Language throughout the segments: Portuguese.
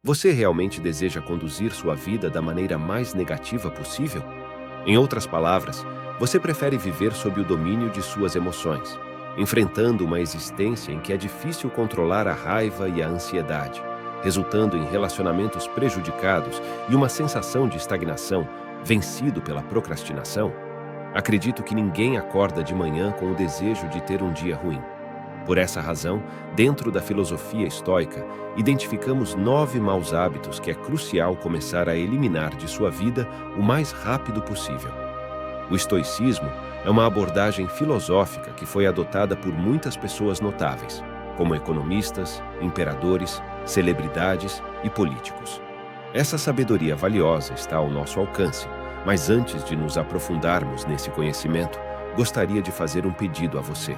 Você realmente deseja conduzir sua vida da maneira mais negativa possível? Em outras palavras, você prefere viver sob o domínio de suas emoções, enfrentando uma existência em que é difícil controlar a raiva e a ansiedade, resultando em relacionamentos prejudicados e uma sensação de estagnação, vencido pela procrastinação? Acredito que ninguém acorda de manhã com o desejo de ter um dia ruim. Por essa razão, dentro da filosofia estoica, identificamos 9 maus hábitos que é crucial começar a eliminar de sua vida o mais rápido possível. O estoicismo é uma abordagem filosófica que foi adotada por muitas pessoas notáveis, como economistas, imperadores, celebridades e políticos. Essa sabedoria valiosa está ao nosso alcance, mas antes de nos aprofundarmos nesse conhecimento, gostaria de fazer um pedido a você.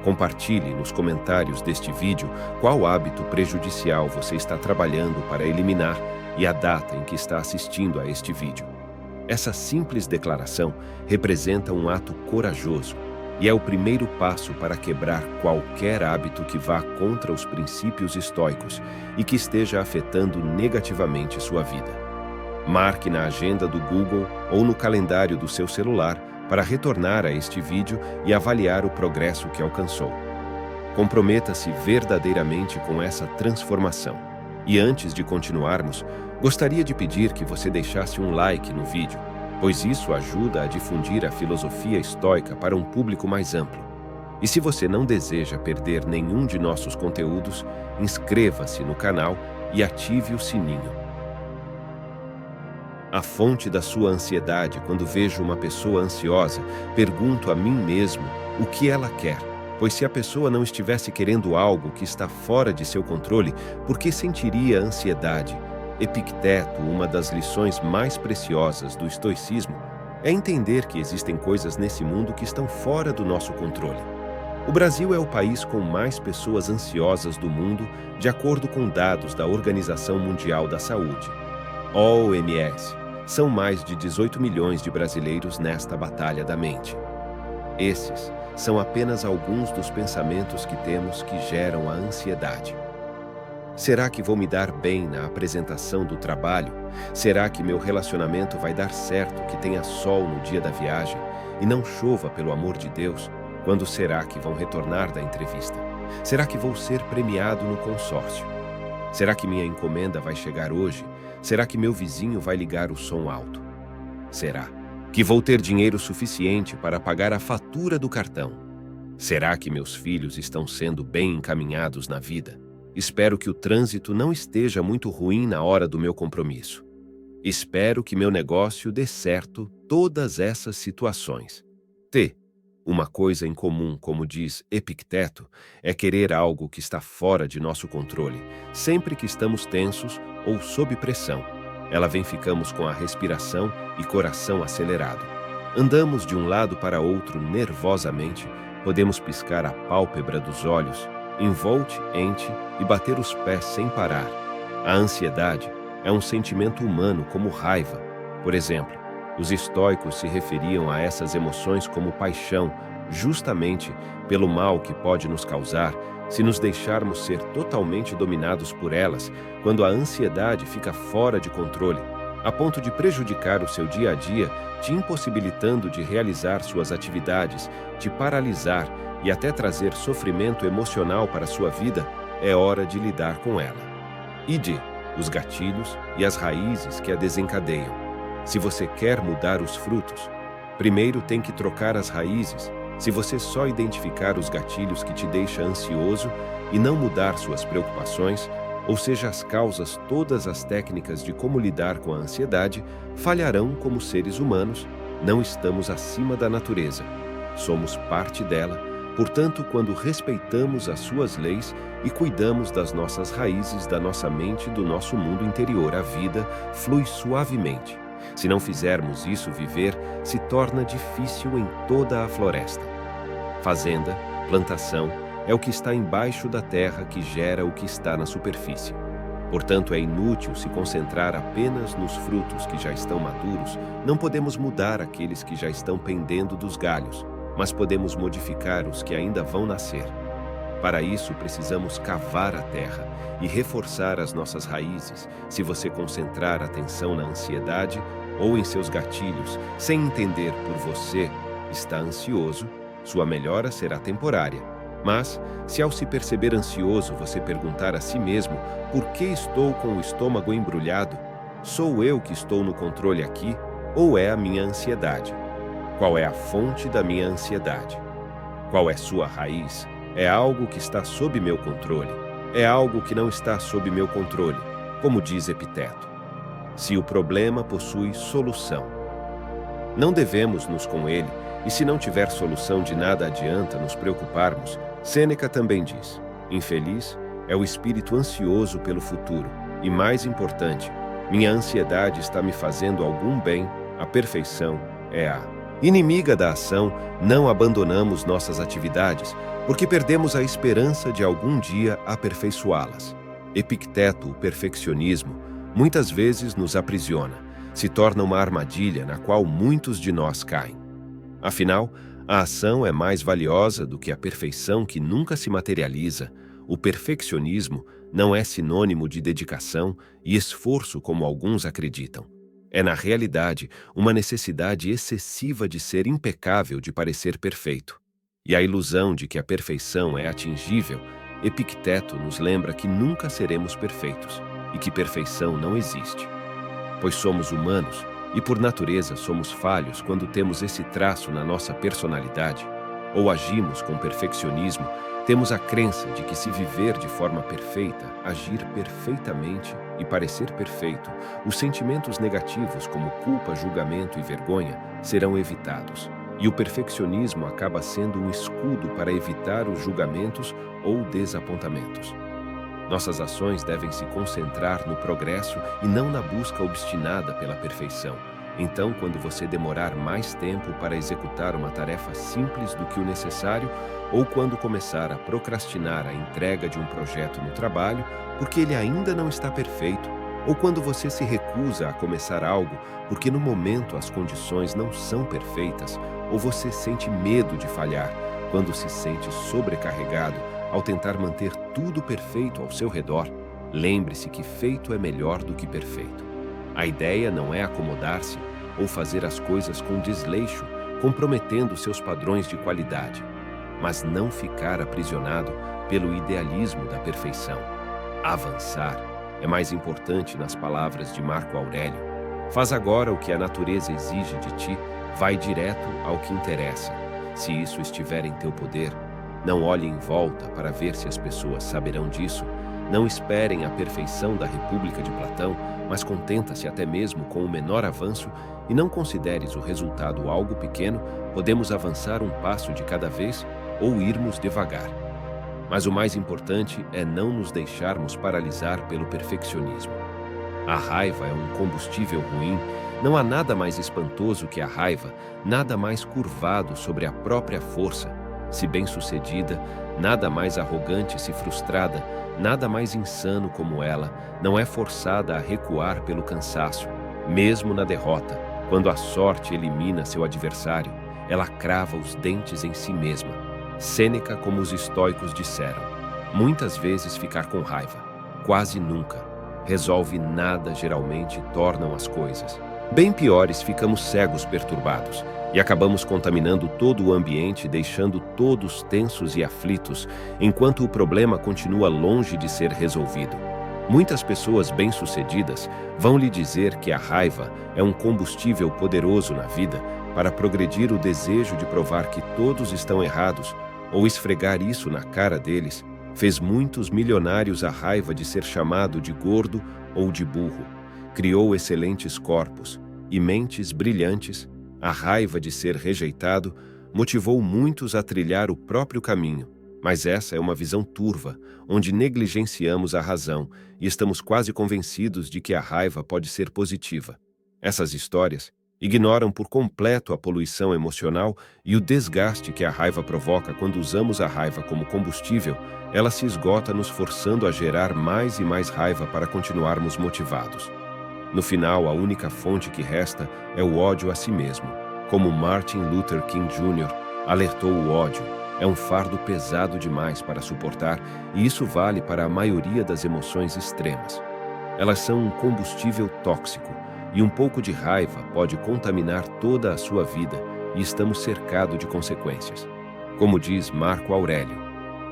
Compartilhe nos comentários deste vídeo qual hábito prejudicial você está trabalhando para eliminar e a data em que está assistindo a este vídeo. Essa simples declaração representa um ato corajoso e é o primeiro passo para quebrar qualquer hábito que vá contra os princípios estoicos e que esteja afetando negativamente sua vida. Marque na agenda do Google ou no calendário do seu celular para retornar a este vídeo e avaliar o progresso que alcançou. Comprometa-se verdadeiramente com essa transformação. E antes de continuarmos, gostaria de pedir que você deixasse um like no vídeo, pois isso ajuda a difundir a filosofia estoica para um público mais amplo. E se você não deseja perder nenhum de nossos conteúdos, inscreva-se no canal e ative o sininho. A fonte da sua ansiedade quando vejo uma pessoa ansiosa, pergunto a mim mesmo o que ela quer, pois se a pessoa não estivesse querendo algo que está fora de seu controle, por que sentiria ansiedade? Epicteto, uma das lições mais preciosas do estoicismo, é entender que existem coisas nesse mundo que estão fora do nosso controle. O Brasil é o país com mais pessoas ansiosas do mundo, de acordo com dados da Organização Mundial da Saúde, OMS. São mais de 18 milhões de brasileiros nesta batalha da mente. Esses são apenas alguns dos pensamentos que temos que geram a ansiedade. Será que vou me dar bem na apresentação do trabalho? Será que meu relacionamento vai dar certo, que tenha sol no dia da viagem e não chova, pelo amor de Deus? Quando será que vão retornar da entrevista? Será que vou ser premiado no consórcio? Será que minha encomenda vai chegar hoje? Será que meu vizinho vai ligar o som alto? Será que vou ter dinheiro suficiente para pagar a fatura do cartão? Será que meus filhos estão sendo bem encaminhados na vida? Espero que o trânsito não esteja muito ruim na hora do meu compromisso. Espero que meu negócio dê certo. Todas essas situações. Uma coisa em comum, como diz Epicteto, é querer algo que está fora de nosso controle, sempre que estamos tensos ou sob pressão. Ela vem, ficamos com a respiração e coração acelerado. Andamos de um lado para outro nervosamente, podemos piscar a pálpebra dos olhos, envolte-ente e bater os pés sem parar. A ansiedade é um sentimento humano como raiva. Por exemplo, os estoicos se referiam a essas emoções como paixão, justamente pelo mal que pode nos causar se nos deixarmos ser totalmente dominados por elas, quando a ansiedade fica fora de controle, a ponto de prejudicar o seu dia a dia, te impossibilitando de realizar suas atividades, te paralisar e até trazer sofrimento emocional para a sua vida. É hora de lidar com ela. Os gatilhos e as raízes que a desencadeiam. Se você quer mudar os frutos, primeiro tem que trocar as raízes. Se você só identificar os gatilhos que te deixam ansioso e não mudar suas preocupações, ou seja, as causas, todas as técnicas de como lidar com a ansiedade falharão. Como seres humanos, não estamos acima da natureza. Somos parte dela, portanto, quando respeitamos as suas leis e cuidamos das nossas raízes, da nossa mente, do nosso mundo interior, a vida flui suavemente. Se não fizermos isso, viver se torna difícil em toda a floresta. Fazenda, plantação, é o que está embaixo da terra que gera o que está na superfície. Portanto, é inútil se concentrar apenas nos frutos que já estão maduros. Não podemos mudar aqueles que já estão pendendo dos galhos, mas podemos modificar os que ainda vão nascer. Para isso, precisamos cavar a terra e reforçar as nossas raízes. Se você concentrar atenção na ansiedade ou em seus gatilhos, sem entender por você está ansioso, sua melhora será temporária. Mas, se ao se perceber ansioso você perguntar a si mesmo por que estou com o estômago embrulhado, sou eu que estou no controle aqui ou é a minha ansiedade? Qual é a fonte da minha ansiedade? Qual é sua raiz? É algo que está sob meu controle? É algo que não está sob meu controle, como diz Epiteto. Se o problema possui solução, não devemos nos com ele, e se não tiver solução de nada adianta nos preocuparmos. Sêneca também diz: infeliz é o espírito ansioso pelo futuro, e mais importante, minha ansiedade está me fazendo algum bem, a perfeição é a inimiga da ação. Não abandonamos nossas atividades, porque perdemos a esperança de algum dia aperfeiçoá-las. Epicteto, o perfeccionismo, muitas vezes nos aprisiona, se torna uma armadilha na qual muitos de nós caem. Afinal, a ação é mais valiosa do que a perfeição que nunca se materializa. O perfeccionismo não é sinônimo de dedicação e esforço como alguns acreditam. É, na realidade, uma necessidade excessiva de ser impecável, de parecer perfeito. E a ilusão de que a perfeição é atingível, Epicteto nos lembra que nunca seremos perfeitos e que perfeição não existe. Pois somos humanos e, por natureza, somos falhos quando temos esse traço na nossa personalidade, ou agimos com perfeccionismo, temos a crença de que se viver de forma perfeita, agir perfeitamente e parecer perfeito, os sentimentos negativos como culpa, julgamento e vergonha serão evitados. E o perfeccionismo acaba sendo um escudo para evitar os julgamentos ou desapontamentos. Nossas ações devem se concentrar no progresso e não na busca obstinada pela perfeição. Então, quando você demorar mais tempo para executar uma tarefa simples do que o necessário, ou quando começar a procrastinar a entrega de um projeto no trabalho porque ele ainda não está perfeito, ou quando você se recusa a começar algo porque no momento as condições não são perfeitas, ou você sente medo de falhar, quando se sente sobrecarregado ao tentar manter tudo perfeito ao seu redor, lembre-se que feito é melhor do que perfeito. A ideia não é acomodar-se ou fazer as coisas com desleixo, comprometendo seus padrões de qualidade, mas não ficar aprisionado pelo idealismo da perfeição. Avançar é mais importante, nas palavras de Marco Aurélio. Faz agora o que a natureza exige de ti, vai direto ao que interessa. Se isso estiver em teu poder, não olhe em volta para ver se as pessoas saberão disso. Não esperem a perfeição da República de Platão, mas contenta-se até mesmo com o menor avanço e não consideres o resultado algo pequeno. Podemos avançar um passo de cada vez ou irmos devagar. Mas o mais importante é não nos deixarmos paralisar pelo perfeccionismo. A raiva é um combustível ruim. Não há nada mais espantoso que a raiva, nada mais curvado sobre a própria força. Se bem-sucedida, nada mais arrogante se frustrada, nada mais insano como ela, não é forçada a recuar pelo cansaço. Mesmo na derrota, quando a sorte elimina seu adversário, ela crava os dentes em si mesma. Sêneca, como os estoicos disseram, muitas vezes ficar com raiva, quase nunca, resolve nada, geralmente tornam as coisas. Bem piores, ficamos cegos, perturbados, e acabamos contaminando todo o ambiente, deixando todos tensos e aflitos, enquanto o problema continua longe de ser resolvido. Muitas pessoas bem-sucedidas vão lhe dizer que a raiva é um combustível poderoso na vida para progredir o desejo de provar que todos estão errados ou esfregar isso na cara deles. Fez muitos milionários a raiva de ser chamado de gordo ou de burro. Criou excelentes corpos e mentes brilhantes. A raiva de ser rejeitado motivou muitos a trilhar o próprio caminho. Mas essa é uma visão turva, onde negligenciamos a razão e estamos quase convencidos de que a raiva pode ser positiva. Essas histórias ignoram por completo a poluição emocional e o desgaste que a raiva provoca. Quando usamos a raiva como combustível, ela se esgota, nos forçando a gerar mais e mais raiva para continuarmos motivados. No final, a única fonte que resta é o ódio a si mesmo. Como Martin Luther King Jr. alertou, o ódio É um fardo pesado demais para suportar, e isso vale para a maioria das emoções extremas. Elas são um combustível tóxico, e um pouco de raiva pode contaminar toda a sua vida, e estamos cercados de consequências. Como diz Marco Aurélio,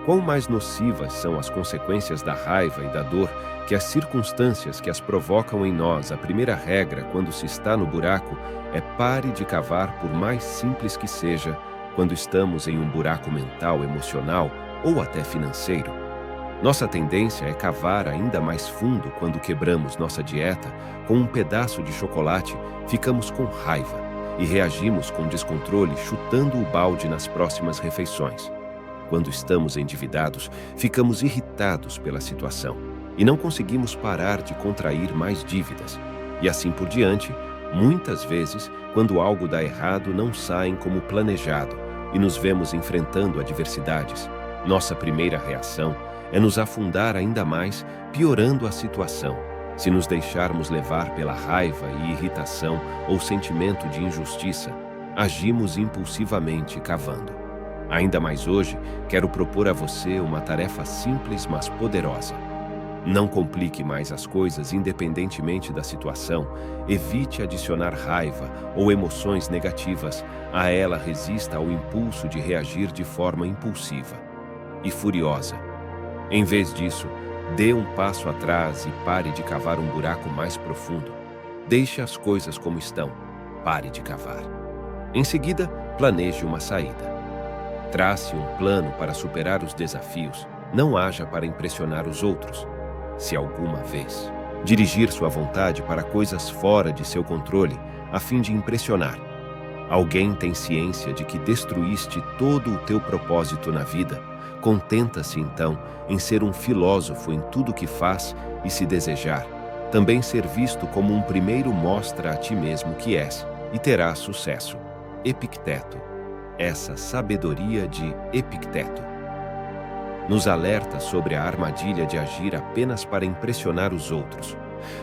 quão mais nocivas são as consequências da raiva e da dor que as circunstâncias que as provocam em nós. A primeira regra quando se está no buraco é pare de cavar, por mais simples que seja, quando estamos em um buraco mental, emocional ou até financeiro. Nossa tendência é cavar ainda mais fundo quando quebramos nossa dieta com um pedaço de chocolate, ficamos com raiva e reagimos com descontrole, chutando o balde nas próximas refeições. Quando estamos endividados, ficamos irritados pela situação e não conseguimos parar de contrair mais dívidas. E assim por diante, muitas vezes, quando algo dá errado, não saem como planejado e nos vemos enfrentando adversidades. Nossa primeira reação é nos afundar ainda mais, piorando a situação. Se nos deixarmos levar pela raiva e irritação ou sentimento de injustiça, agimos impulsivamente cavando. Ainda mais hoje, quero propor a você uma tarefa simples, mas poderosa. Não complique mais as coisas independentemente da situação. Evite adicionar raiva ou emoções negativas. A ela resista ao impulso de reagir de forma impulsiva e furiosa. Em vez disso, dê um passo atrás e pare de cavar um buraco mais profundo. Deixe as coisas como estão. Pare de cavar. Em seguida, planeje uma saída. Trace um plano para superar os desafios. Não haja para impressionar os outros. Se alguma vez dirigir sua vontade para coisas fora de seu controle, a fim de impressionar, alguém tem ciência de que destruíste todo o teu propósito na vida, contenta-se então em ser um filósofo em tudo que faz e, se desejar, também ser visto como um primeiro, mostra a ti mesmo que és e terás sucesso. Epicteto. Essa sabedoria de Epicteto nos alerta sobre a armadilha de agir apenas para impressionar os outros.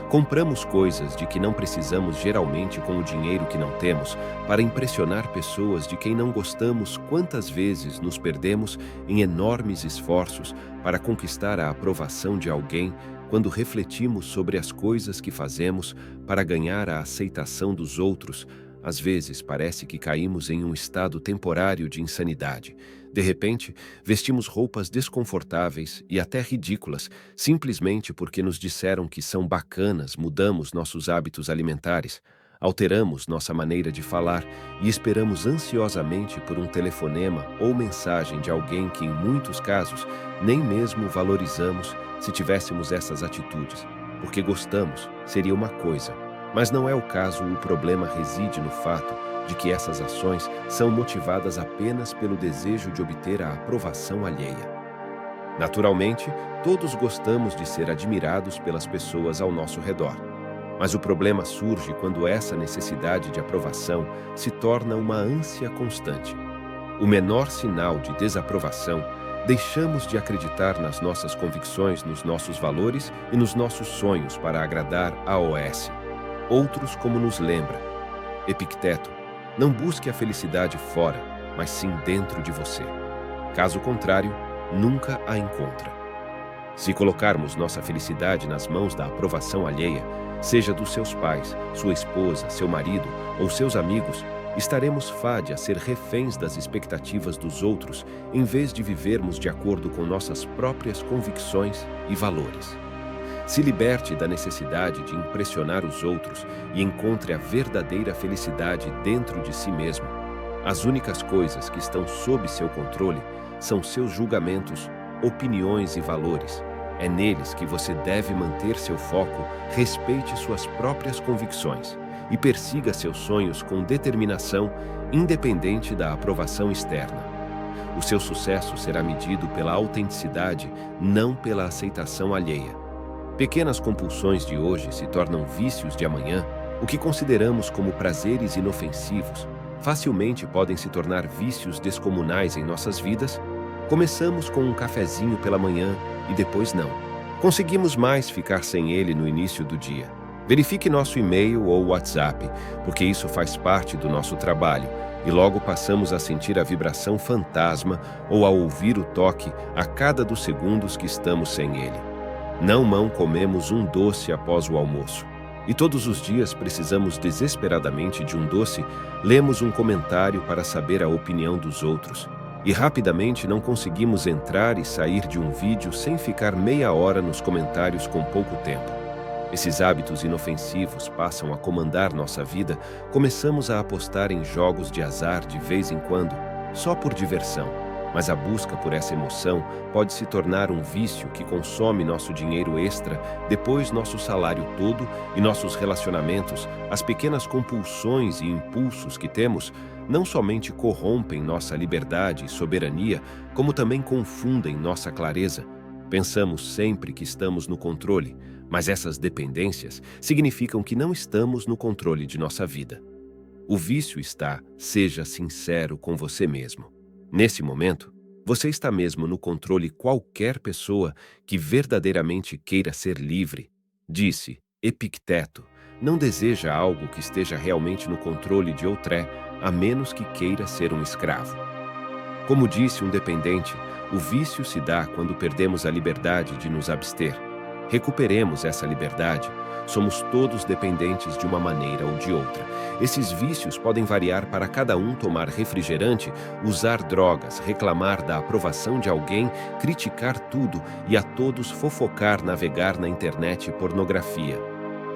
Compramos coisas de que não precisamos, geralmente com o dinheiro que não temos, para impressionar pessoas de quem não gostamos. Quantas vezes nos perdemos em enormes esforços para conquistar a aprovação de alguém, quando refletimos sobre as coisas que fazemos para ganhar a aceitação dos outros? Às vezes parece que caímos em um estado temporário de insanidade. De repente, vestimos roupas desconfortáveis e até ridículas, simplesmente porque nos disseram que são bacanas. Mudamos nossos hábitos alimentares, alteramos nossa maneira de falar e esperamos ansiosamente por um telefonema ou mensagem de alguém que, em muitos casos, nem mesmo valorizamos. Se tivéssemos essas atitudes porque gostamos, seria uma coisa, mas não é o caso. O problema reside no fato de que essas ações são motivadas apenas pelo desejo de obter a aprovação alheia. Naturalmente, todos gostamos de ser admirados pelas pessoas ao nosso redor. Mas o problema surge quando essa necessidade de aprovação se torna uma ânsia constante. O menor sinal de desaprovação, deixamos de acreditar nas nossas convicções, nos nossos valores e nos nossos sonhos para agradar a OS. Outros, como nos lembra Epicteto, não busque a felicidade fora, mas sim dentro de você. Caso contrário, nunca a encontra. Se colocarmos nossa felicidade nas mãos da aprovação alheia, seja dos seus pais, sua esposa, seu marido ou seus amigos, estaremos fadados a ser reféns das expectativas dos outros, em vez de vivermos de acordo com nossas próprias convicções e valores. Se liberte da necessidade de impressionar os outros e encontre a verdadeira felicidade dentro de si mesmo. As únicas coisas que estão sob seu controle são seus julgamentos, opiniões e valores. É neles que você deve manter seu foco. Respeite suas próprias convicções e persiga seus sonhos com determinação, independente da aprovação externa. O seu sucesso será medido pela autenticidade, não pela aceitação alheia. Pequenas compulsões de hoje se tornam vícios de amanhã. O que consideramos como prazeres inofensivos facilmente podem se tornar vícios descomunais em nossas vidas. Começamos com um cafezinho pela manhã e depois não. Conseguimos mais ficar sem ele no início do dia. Verifique nosso e-mail ou WhatsApp, porque isso faz parte do nosso trabalho, e logo passamos a sentir a vibração fantasma ou a ouvir o toque a cada dos segundos que estamos sem ele. Não comemos um doce após o almoço. E todos os dias precisamos desesperadamente de um doce, lemos um comentário para saber a opinião dos outros. E rapidamente não conseguimos entrar e sair de um vídeo sem ficar meia hora nos comentários com pouco tempo. Esses hábitos inofensivos passam a comandar nossa vida, começamos a apostar em jogos de azar de vez em quando, só por diversão. Mas a busca por essa emoção pode se tornar um vício que consome nosso dinheiro extra, depois nosso salário todo e nossos relacionamentos. As pequenas compulsões e impulsos que temos não somente corrompem nossa liberdade e soberania, como também confundem nossa clareza. Pensamos sempre que estamos no controle, mas essas dependências significam que não estamos no controle de nossa vida. O vício está, seja sincero com você mesmo. Nesse momento, você está mesmo no controle qualquer pessoa que verdadeiramente queira ser livre. Disse Epicteto, não deseja algo que esteja realmente no controle de outrem, a menos que queira ser um escravo. Como disse um dependente, o vício se dá quando perdemos a liberdade de nos abster. Recuperemos essa liberdade. Somos todos dependentes de uma maneira ou de outra. Esses vícios podem variar para cada um: tomar refrigerante, usar drogas, reclamar da aprovação de alguém, criticar tudo e a todos, fofocar, navegar na internet, pornografia,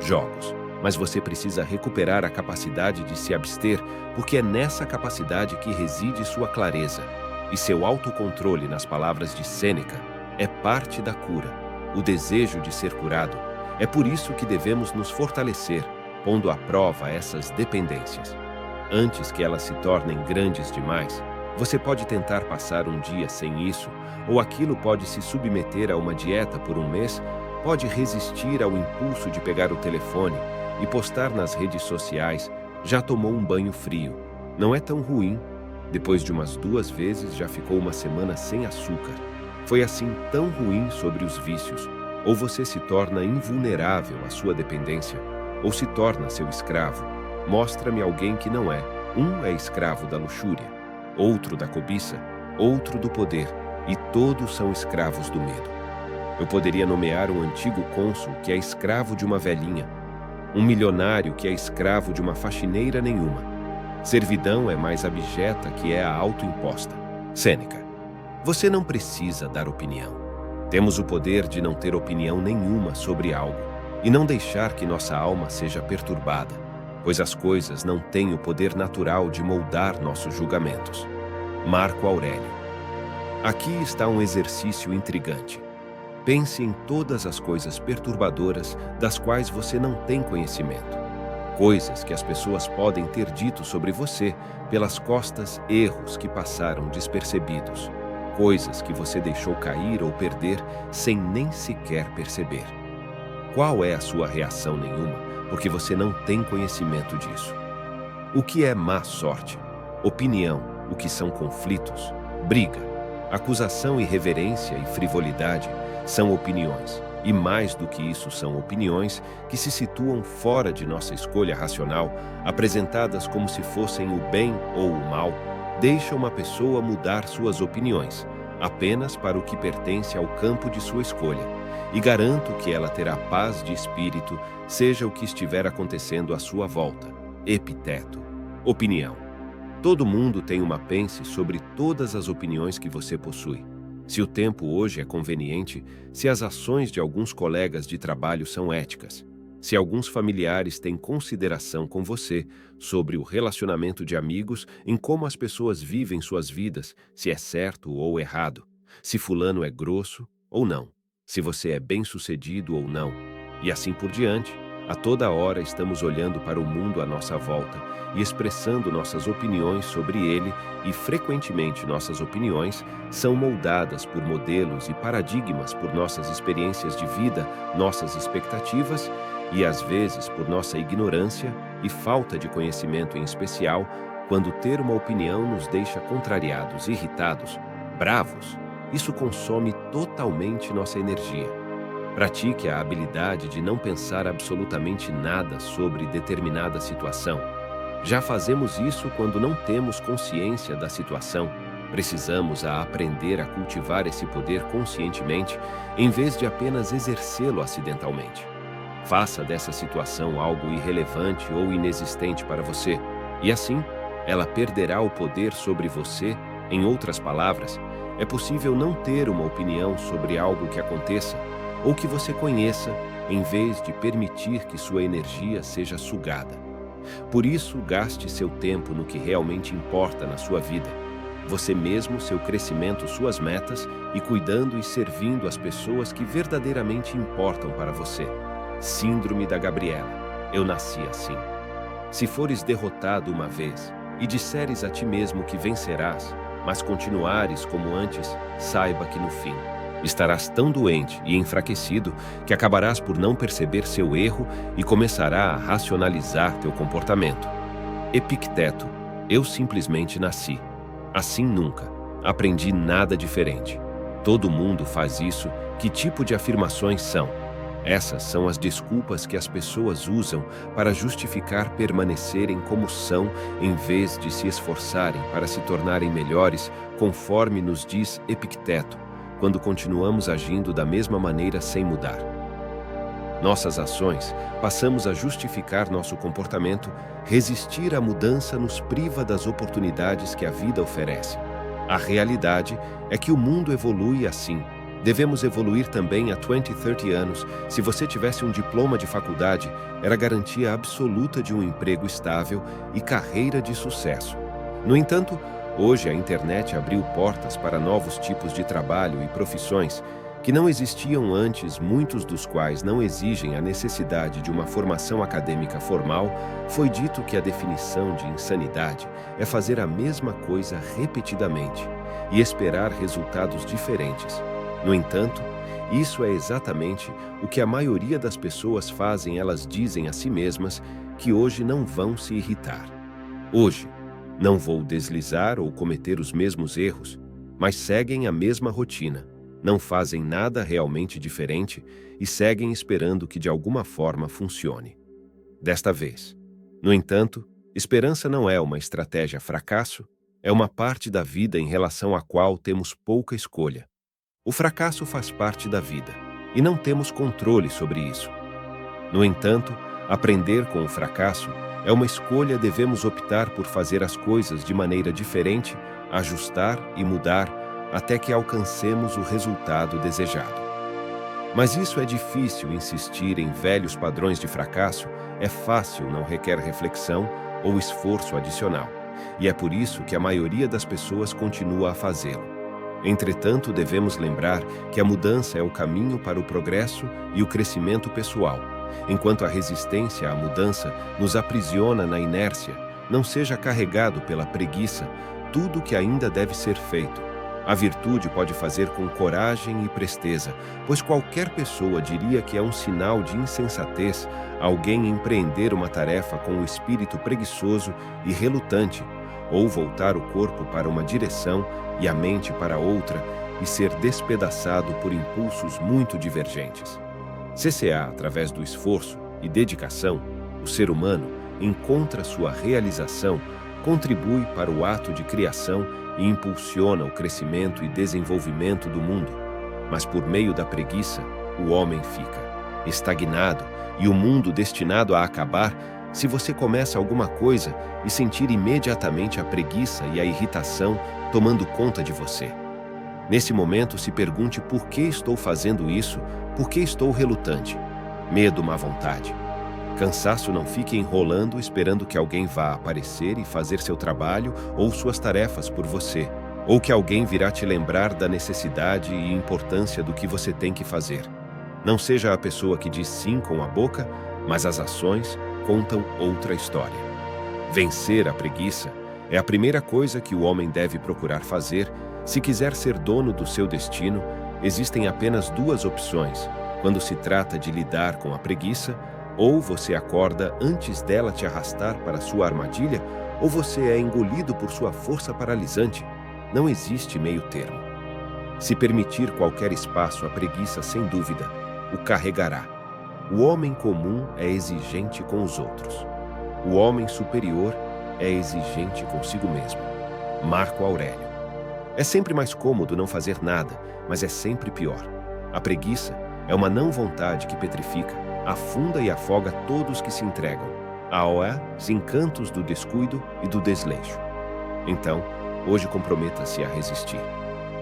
jogos. Mas você precisa recuperar a capacidade de se abster, porque é nessa capacidade que reside sua clareza. E seu autocontrole, nas palavras de Sêneca, é parte da cura, o desejo de ser curado. É por isso que devemos nos fortalecer, pondo à prova essas dependências. Antes que elas se tornem grandes demais, você pode tentar passar um dia sem isso, ou aquilo pode se submeter a uma dieta por um mês, pode resistir ao impulso de pegar o telefone e postar nas redes sociais: já tomou um banho frio. Não é tão ruim. Depois de umas 2 vezes já ficou uma semana sem açúcar. Foi assim tão ruim sobre os vícios. Ou você se torna invulnerável à sua dependência, ou se torna seu escravo. Mostra-me alguém que não é. Um é escravo da luxúria, outro da cobiça, outro do poder, e todos são escravos do medo. Eu poderia nomear um antigo cônsul que é escravo de uma velhinha, um milionário que é escravo de uma faxineira nenhuma. Servidão é mais abjeta que é a autoimposta. Sêneca. Você não precisa dar opinião. Temos o poder de não ter opinião nenhuma sobre algo e não deixar que nossa alma seja perturbada, pois as coisas não têm o poder natural de moldar nossos julgamentos. Marco Aurélio. Aqui está um exercício intrigante. Pense em todas as coisas perturbadoras das quais você não tem conhecimento. Coisas que as pessoas podem ter dito sobre você pelas costas, erros que passaram despercebidos. Coisas que você deixou cair ou perder sem nem sequer perceber. Qual é a sua reação? Nenhuma, porque você não tem conhecimento disso. O que é má sorte? Opinião. O que são conflitos? Briga. Acusação, irreverência e frivolidade são opiniões. E mais do que isso, são opiniões que se situam fora de nossa escolha racional, apresentadas como se fossem o bem ou o mal. Deixa uma pessoa mudar suas opiniões, apenas para o que pertence ao campo de sua escolha, e garanto que ela terá paz de espírito, seja o que estiver acontecendo à sua volta. Epiteto. Opinião. Todo mundo tem uma pense sobre todas as opiniões que você possui. Se o tempo hoje é conveniente, se as ações de alguns colegas de trabalho são éticas, se alguns familiares têm consideração com você sobre o relacionamento de amigos, em como as pessoas vivem suas vidas, se é certo ou errado, se fulano é grosso ou não, se você é bem-sucedido ou não, e assim por diante. A toda hora estamos olhando para o mundo à nossa volta e expressando nossas opiniões sobre ele, e frequentemente nossas opiniões são moldadas por modelos e paradigmas, por nossas experiências de vida, nossas expectativas e às vezes por nossa ignorância e falta de conhecimento, em especial quando ter uma opinião nos deixa contrariados, irritados, bravos. Isso consome totalmente nossa energia. Pratique a habilidade de não pensar absolutamente nada sobre determinada situação. Já fazemos isso quando não temos consciência da situação. Precisamos aprender a cultivar esse poder conscientemente, em vez de apenas exercê-lo acidentalmente. Faça dessa situação algo irrelevante ou inexistente para você, e assim, ela perderá o poder sobre você. Em outras palavras, é possível não ter uma opinião sobre algo que aconteça ou que você conheça, em vez de permitir que sua energia seja sugada. Por isso, gaste seu tempo no que realmente importa na sua vida. Você mesmo, seu crescimento, suas metas e cuidando e servindo as pessoas que verdadeiramente importam para você. Síndrome da Gabriela. Eu nasci assim. Se fores derrotado uma vez e disseres a ti mesmo que vencerás, mas continuares como antes, saiba que no fim estarás tão doente e enfraquecido que acabarás por não perceber seu erro e começará a racionalizar teu comportamento. Epicteto. Eu simplesmente nasci. Assim nunca. Aprendi nada diferente. Todo mundo faz isso. Que tipo de afirmações são? Essas são as desculpas que as pessoas usam para justificar permanecerem como são em vez de se esforçarem para se tornarem melhores, conforme nos diz Epicteto, quando continuamos agindo da mesma maneira sem mudar. Nossas ações, passamos a justificar nosso comportamento. Resistir à mudança nos priva das oportunidades que a vida oferece. A realidade é que o mundo evolui assim. Devemos evoluir também há 20, 30 anos. Se você tivesse um diploma de faculdade, era garantia absoluta de um emprego estável e carreira de sucesso. No entanto, hoje a internet abriu portas para novos tipos de trabalho e profissões que não existiam antes, muitos dos quais não exigem a necessidade de uma formação acadêmica formal. Foi dito que a definição de insanidade é fazer a mesma coisa repetidamente e esperar resultados diferentes. No entanto, isso é exatamente o que a maioria das pessoas fazem. Elas dizem a si mesmas que hoje não vão se irritar. Hoje, não vou deslizar ou cometer os mesmos erros, mas seguem a mesma rotina. Não fazem nada realmente diferente e seguem esperando que de alguma forma funcione. Desta vez. No entanto, esperança não é uma estratégia fracasso, é uma parte da vida em relação à qual temos pouca escolha. O fracasso faz parte da vida, e não temos controle sobre isso. No entanto, aprender com o fracasso é uma escolha. Devemos optar por fazer as coisas de maneira diferente, ajustar e mudar até que alcancemos o resultado desejado. Mas isso é difícil. Insistir em velhos padrões de fracasso é fácil, não requer reflexão ou esforço adicional, e é por isso que a maioria das pessoas continua a fazê-lo. Entretanto, devemos lembrar que a mudança é o caminho para o progresso e o crescimento pessoal. Enquanto a resistência à mudança nos aprisiona na inércia, não seja carregado pela preguiça tudo o que ainda deve ser feito. A virtude pode fazer com coragem e presteza, pois qualquer pessoa diria que é um sinal de insensatez alguém empreender uma tarefa com o espírito preguiçoso e relutante, ou voltar o corpo para uma direção e a mente para outra e ser despedaçado por impulsos muito divergentes. Através do esforço e dedicação, o ser humano encontra sua realização, contribui para o ato de criação e impulsiona o crescimento e desenvolvimento do mundo. Mas por meio da preguiça, o homem fica estagnado e o mundo destinado a acabar. Se você começa alguma coisa e sentir imediatamente a preguiça e a irritação tomando conta de você. Nesse momento, se pergunte: por que estou fazendo isso? Por que estou relutante? Medo, má vontade. Cansaço. Não fique enrolando esperando que alguém vá aparecer e fazer seu trabalho ou suas tarefas por você, ou que alguém virá te lembrar da necessidade e importância do que você tem que fazer. Não seja a pessoa que diz sim com a boca, mas as ações contam outra história. Vencer a preguiça é a primeira coisa que o homem deve procurar fazer. Se quiser ser dono do seu destino, existem apenas duas opções. Quando se trata de lidar com a preguiça, ou você acorda antes dela te arrastar para sua armadilha, ou você é engolido por sua força paralisante. Não existe meio termo. Se permitir qualquer espaço à preguiça, sem dúvida, o carregará. O homem comum é exigente com os outros. O homem superior é exigente consigo mesmo. Marco Aurélio. É sempre mais cômodo não fazer nada, mas é sempre pior. A preguiça é uma não-vontade que petrifica, afunda e afoga todos que se entregam aos encantos do descuido e do desleixo. Então, hoje comprometa-se a resistir.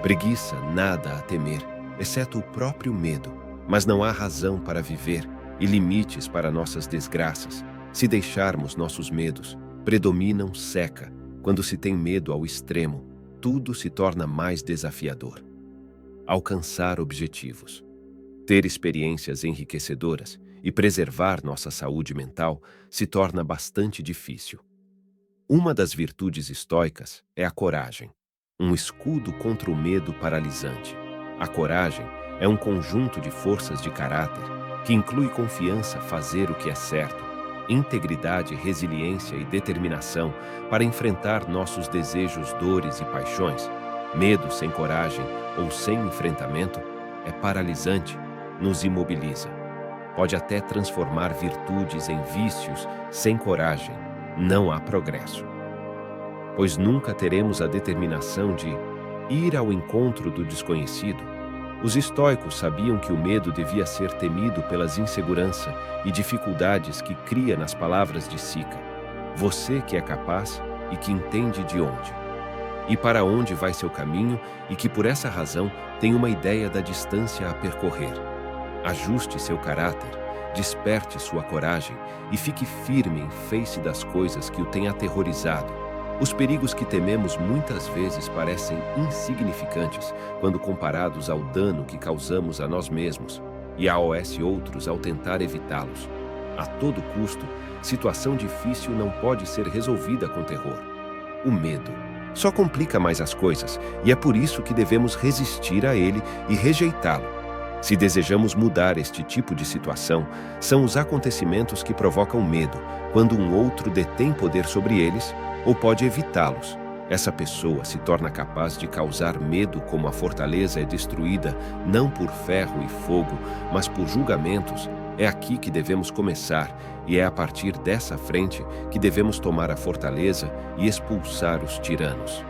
Preguiça, nada a temer, exceto o próprio medo, mas não há razão para viver e limites para nossas desgraças. Se deixarmos nossos medos, predominam seca. Quando se tem medo ao extremo, tudo se torna mais desafiador. Alcançar objetivos. Ter experiências enriquecedoras e preservar nossa saúde mental se torna bastante difícil. Uma das virtudes estoicas é a coragem, um escudo contra o medo paralisante. A coragem é um conjunto de forças de caráter que inclui confiança, fazer o que é certo, integridade, resiliência e determinação para enfrentar nossos desejos, dores e paixões. Medo sem coragem ou sem enfrentamento é paralisante, nos imobiliza. Pode até transformar virtudes em vícios. Sem coragem, não há progresso. Pois nunca teremos a determinação de ir ao encontro do desconhecido. Os estoicos sabiam que o medo devia ser temido pelas inseguranças e dificuldades que cria nas palavras de Sica. Você que é capaz e que entende de onde e para onde vai seu caminho e que por essa razão tem uma ideia da distância a percorrer. Ajuste seu caráter, desperte sua coragem e fique firme em face das coisas que o têm aterrorizado. Os perigos que tememos muitas vezes parecem insignificantes quando comparados ao dano que causamos a nós mesmos e a outros ao tentar evitá-los. A todo custo, situação difícil não pode ser resolvida com terror. O medo só complica mais as coisas e é por isso que devemos resistir a ele e rejeitá-lo. Se desejamos mudar este tipo de situação, são os acontecimentos que provocam medo, quando um outro detém poder sobre eles ou pode evitá-los. Essa pessoa se torna capaz de causar medo, como a fortaleza é destruída não por ferro e fogo, mas por julgamentos. É aqui que devemos começar, e é a partir dessa frente que devemos tomar a fortaleza e expulsar os tiranos.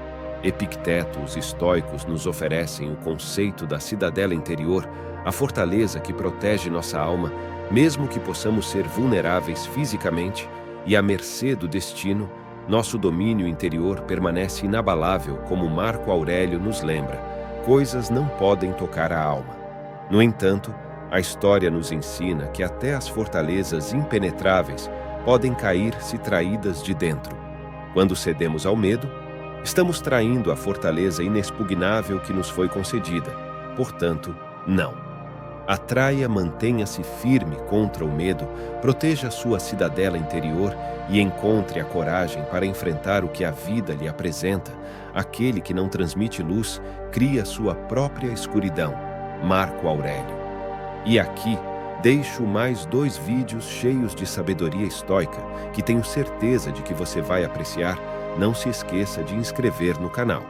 Epicteto, os estoicos nos oferecem o conceito da cidadela interior, a fortaleza que protege nossa alma, mesmo que possamos ser vulneráveis fisicamente e à mercê do destino. Nosso domínio interior permanece inabalável, como Marco Aurélio nos lembra. Coisas não podem tocar a alma. No entanto, a história nos ensina que até as fortalezas impenetráveis podem cair se traídas de dentro. Quando cedemos ao medo, estamos traindo a fortaleza inexpugnável que nos foi concedida. Portanto, não. Atraia, mantenha-se firme contra o medo, proteja sua cidadela interior e encontre a coragem para enfrentar o que a vida lhe apresenta. Aquele que não transmite luz cria sua própria escuridão. Marco Aurélio. E aqui deixo mais 2 vídeos cheios de sabedoria estoica que tenho certeza de que você vai apreciar. Não se esqueça de inscrever no canal.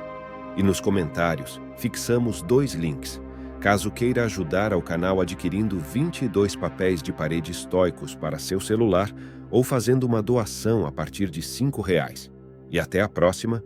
E nos comentários fixamos 2 links. Caso queira ajudar ao canal adquirindo 22 papéis de parede estoicos para seu celular ou fazendo uma doação a partir de R$ 5. E até a próxima.